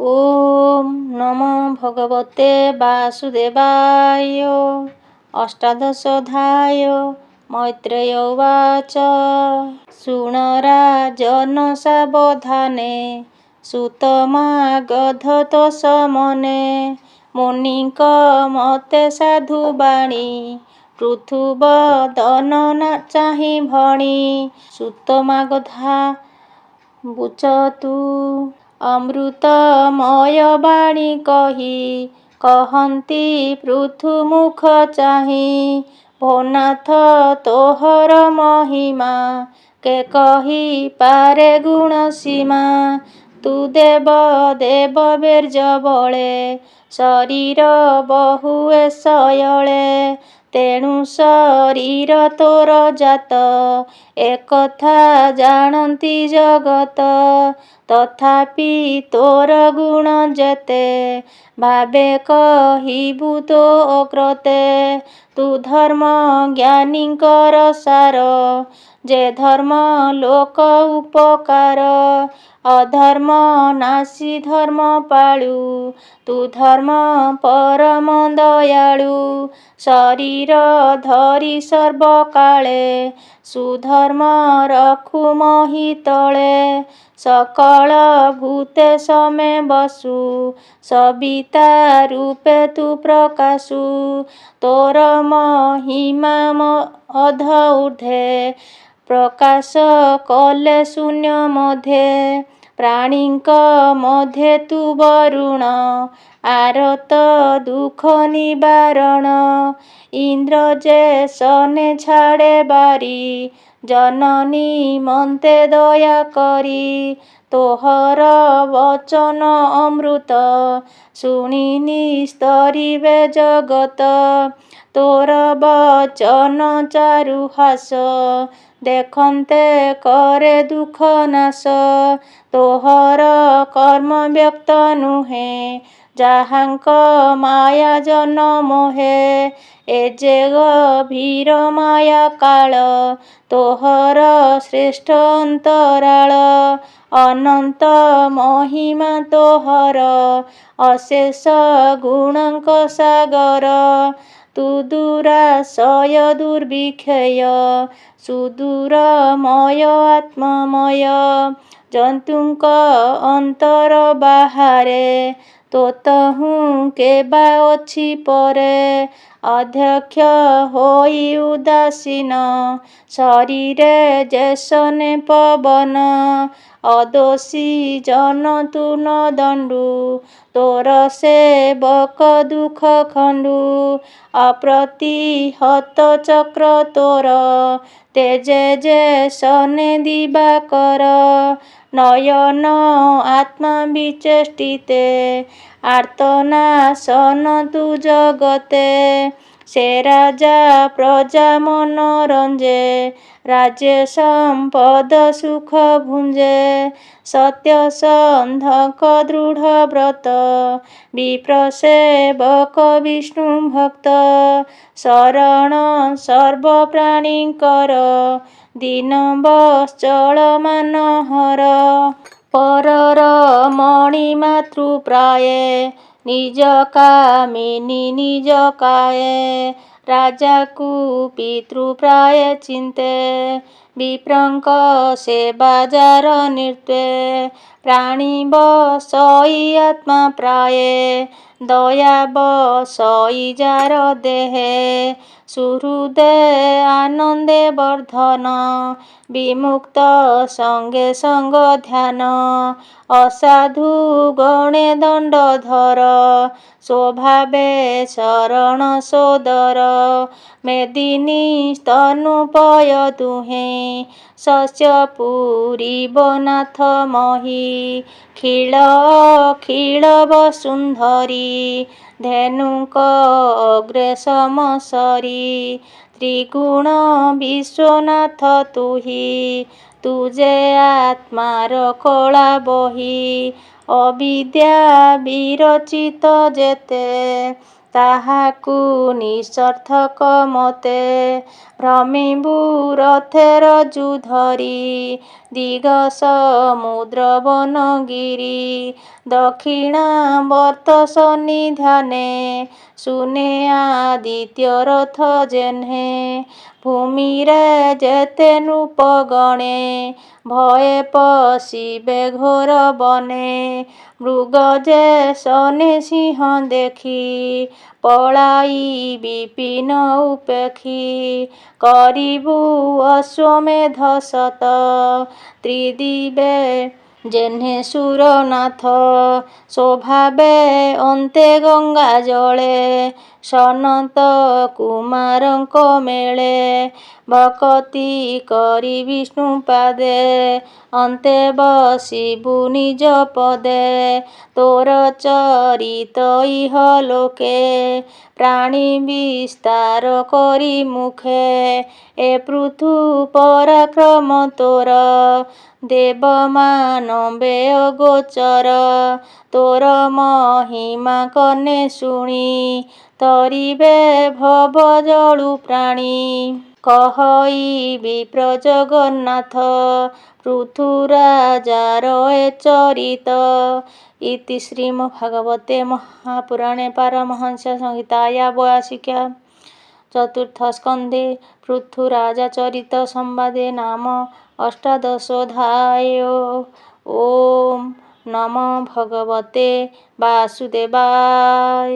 ओम नमो भगवते वासुदेवाय। अष्टादशोऽध्याय। मैत्रेय उवाच। शृण राजन् सावधाने, सुतमागधतोषमने। मुनिक मते साधुवाणी, पृथुवदन चाहि भणी। सुतमागधा बुचतु अमृतमय बाणी कही। कहନ୍ତି पृथु मुख चाहि, भोनाथ तोहर महिमा। के कही पारे गुण सीमा। तू देव देव बीर्ज बळे, शरीर बहुए शयळे। ତେଣୁ ଶରୀର ତୋର ଜାତ, ଏକଥା ଜାଣନ୍ତି ଜଗତ। ତଥାପି ତୋର ଗୁଣ ଯେତେ, ଭାବେ କହିବୁ ତୋ କ୍ରତେ। ତୁ ଧର୍ମ ଜ୍ଞାନୀଙ୍କର ସାର, ଯେ ଧର୍ମ ଲୋକ ଉପକାର। ଅଧର୍ମ ନାଶୀ ଧର୍ମ ପାଳୁ, ତୁ ଧର୍ମ ପରମ ଦୟାଳୁ। ଶରୀର ଧରି ସର୍ବକାଳେ, ସୁଧର୍ମ ରଖୁ ମହିତଳେ। ସକଳ ଭୂତେ ସମେ ବସୁ, ସବିତା ରୂପେ ତୁ ପ୍ରକାଶୁ। ତୋର ମହିମା ଅଧ ଊର୍ଦ୍ଧ୍ୱେ, ପ୍ରକାଶ କଲେ ଶୂନ୍ୟ ମଧ୍ୟେ। ପ୍ରାଣୀଙ୍କ ମଧ୍ୟେ ତୁ ବରୁଣ, ଆରତ ଦୁଃଖ ନିବାରଣ। ଇନ୍ଦ୍ର ଯେ ସନେ ଛାଡ଼େ ବାରି, ଜନନୀ ମନ୍ତେ ଦୟା କରି। ତୋହର ବଚନ ଅମୃତ, ଶୁଣି ନିସ୍ତରିବେ ଜଗତ। ତୋର ବଚନ ଚାରୁହାସ, ଦେଖନ୍ତେ କରେ ଦୁଃଖ ନାଶ। ତୋହର କର୍ମ ବ୍ୟକ୍ତ ନୁହେଁ, ଯାହାଙ୍କ ମାୟା ଜନ ମୋହେ। ଏ ଯେ ଗଭୀର ମାୟା କାଳ, ତୋହର ଶ୍ରେଷ୍ଠ ଅନ୍ତରାଳ। ଅନନ୍ତ ମହିମା ତୋହର, ଅଶେଷ ଗୁଣଙ୍କ ସାଗର। ତୁ ଦୂରାଶୟ ଦୁର୍ବିକ୍ଷୟ, ସୁଦୂରମୟ ଆତ୍ମମୟ। ଜନ୍ତୁଙ୍କ ଅନ୍ତର ବାହାରେ, ତୋତହୁଁ କେବା ଅଛି ପରେ। ଅଧ୍ୟକ୍ଷ ହୋଇ ଉଦାସୀନ, ଶରୀରେ ଯେ ସନେ ପବନ। ଅଦୋଷୀ ଜନ ତୁ ନ ଦଣ୍ଡୁ, ତୋର ସେବକ ଦୁଃଖ ଖଣ୍ଡୁ। ଅପ୍ରତିହତ ଚକ୍ର ତୋର, ତେଜେ ଯେ ସନେ ଦିବାକର। ନୟନ ଆତ୍ମା ବିଚେଷ୍ଟିତେ, ଆର୍ତ୍ତନାଶନ ତୁ ଜଗତେ। ସେ ରାଜା ପ୍ରଜା ମନୋରଞ୍ଜେ, ରାଜ୍ୟ ସମ୍ପଦ ସୁଖ ଭୁଞ୍ଜେ। ସତ୍ୟସନ୍ଧକ ଦୃଢ଼ ବ୍ରତ, ବିପ୍ର ସେବକ ବିଷ୍ଣୁ ଭକ୍ତ। ଶରଣ ସର୍ବପ୍ରାଣୀଙ୍କର, ଦୀନ ବତ୍ସଳ ମାନହର। ପରର ମଣି ମାତୃପ୍ରାୟେ, ନିଜ କାମିନୀ ନିଜ କାୟେ। ରାଜାକୁ ପିତୃପ୍ରାୟେ ଚିନ୍ତେ, ବିପ୍ରଙ୍କ ସେବା ଯାର ନୃତ୍ୟେ। ପ୍ରାଣୀ ବଶଇ ଆତ୍ମା ପ୍ରାୟେ, ଦୟା ବଶଇ ଯାର ଦେହେ। ସୁହୃଦେ ଆନନ୍ଦେ ବର୍ଦ୍ଧନ, ବିମୁକ୍ତ ସଙ୍ଗେ ସଙ୍ଗ ଧ୍ୟାନ। ଅସାଧୁ ଗଣେ ଦଣ୍ଡଧର, ସ୍ୱଭାବେ ଶରଣ ସୋଦର। ମେଦିନୀ ସ୍ତନୁପୟ ଦୁହେଁ, ଶସ୍ୟ ପୂରିବ ନାଥ ମହି। ଖିଳ ଅଖିଳ ବସୁନ୍ଧରୀ, ଧେନୁଙ୍କ ଅଗ୍ରେ ସମସରି। ତ୍ରିଗୁଣ ବିଶ୍ୱନାଥ ତୁହି, ତୁ ଯେ ଆତ୍ମାର କଳା ବହି। ଅବିଦ୍ୟା ବିରଚିତ ଯେତେ, ତାହାକୁ ନିସର୍ଥକ ମତେ। ଭ୍ରମିବୁ ରଥେ ରଜୁ ଧରି, ଦିଗ ସମୁଦ୍ର ବନଗିରି ଦକ୍ଷିଣାବର୍ତ୍ତ ସନ୍ନିଧାନେ ଶୁନେ ଆଦିତ୍ୟ ରଥ ଜେହ୍ନେ ଭୂମିରେ ଯେତେ ନୃପଗଣେ ଭୟେ ପଶିବେ ଘୋର ବନେ ମୃଗ ଯେ ଶନେ ସିଂହ ଦେଖି ପଳାଇ ବିପିନ ଉପେକ୍ଷି କରିବୁ ଅଶ୍ୱମେଧ ଶତ ତ୍ରିଦିବେ ଜେହ୍ନେ ସୁରନାଥ ସ୍ୱଭାବେ ଅନ୍ତେ ଗଙ୍ଗା ଜଳେ ସନତ କୁମାରଙ୍କ ମେଳେ ଭକତି କରି ବିଷ୍ଣୁ ପାଦେ ଅନ୍ତେ ବସିବୁ ନିଜ ପଦେ ତୋର ଚରିତ ଇହ ଲୋକେ ପ୍ରାଣୀ ବିସ୍ତାର କରି ମୁଖେ ଏ ପୃଥୁ ପରାକ୍ରମ ତୋର ଦେବ ମାନବେ ଅଗୋଚର ତୋର ମହିମା କନେ ଶୁଣି ତରିବେ ଭବ ଜଳୁ ପ୍ରାଣୀ କହଇ ବିପ୍ର ଜଗନ୍ନାଥ ପୃଥୁରାଜାର ଏ ଚରିତ ଇତି ଶ୍ରୀମଦ୍ଭାଗବତେ ମହାପୁରାଣେ ପାରମହଂସ ସଂହିତାୟା 82 ଚତୁର୍ଥ ସ୍କନ୍ଧେ ପୃଥୁରାଜଚରିତ ସମ୍ବାଦେ ନାମ ଅଷ୍ଟାଦଶୋऽଧ୍ୟାୟୋ। ଓಂ ନମୋ ଭଗବତେ ବାସୁଦେବାୟ।